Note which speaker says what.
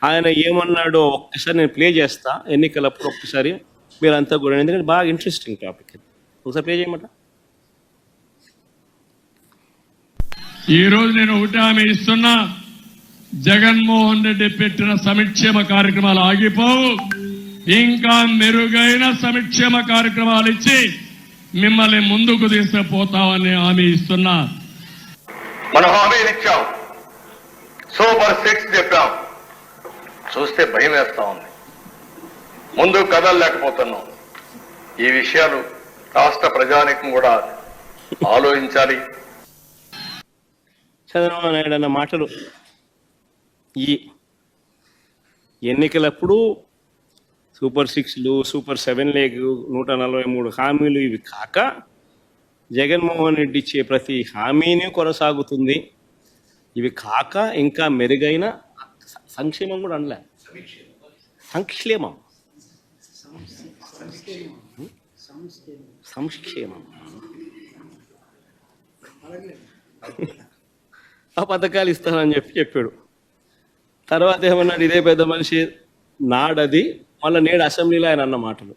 Speaker 1: ఆయన ఏమన్నాడో ఒక్కసారి నేను ప్లే చేస్తా ఎన్నికలప్పుడు ఒక్కసారి మీరంతా కూడా, ఎందుకంటే బాగా ఇంట్రెస్టింగ్ టాపిక్ ఇది. ఒకసారి ప్లే చేయమంట.
Speaker 2: ఈరోజు నేను ఒకటి హామీ ఇస్తున్నా, జగన్మోహన్ రెడ్డి పెట్టిన సంక్షేమ కార్యక్రమాలు ఆగిపోవు. ఇంకా మెరుగైన సంక్షేమ కార్యక్రమాలు ఇచ్చి మిమ్మల్ని ముందుకు తీసుకుపోతామని హామీ ఇస్తున్నా.
Speaker 3: మనం హామీలు ఇచ్చాం, సూపర్ 6 చెప్పాం, చూస్తే భయం వేస్తా ఉంది, ముందు కదలలేకపోతున్నాం. ఈ విషయాలు రాష్ట్ర ప్రజానికం కూడా ఆలోచించాలి.
Speaker 1: చంద్రబాబు నాయుడు అన్న మాటలు ఈ ఎన్నికలప్పుడు సూపర్ 6లు, సూపర్ 7 లేకు 143 హామీలు ఇవి కాక జగన్మోహన్ రెడ్డి ఇచ్చే ప్రతి హామీని కొనసాగుతుంది. ఇవి కాక ఇంకా మెరుగైన సంక్షేమం కూడా అనలే, సంక్షేమం సంక్షేమం ఆ పథకాలు ఇస్తానని చెప్పాడు. తర్వాత ఏమన్నాడు, ఇదే పెద్ద మనిషి నాడది, మళ్ళీ నేడు అసెంబ్లీలో ఆయన అన్న మాటలు.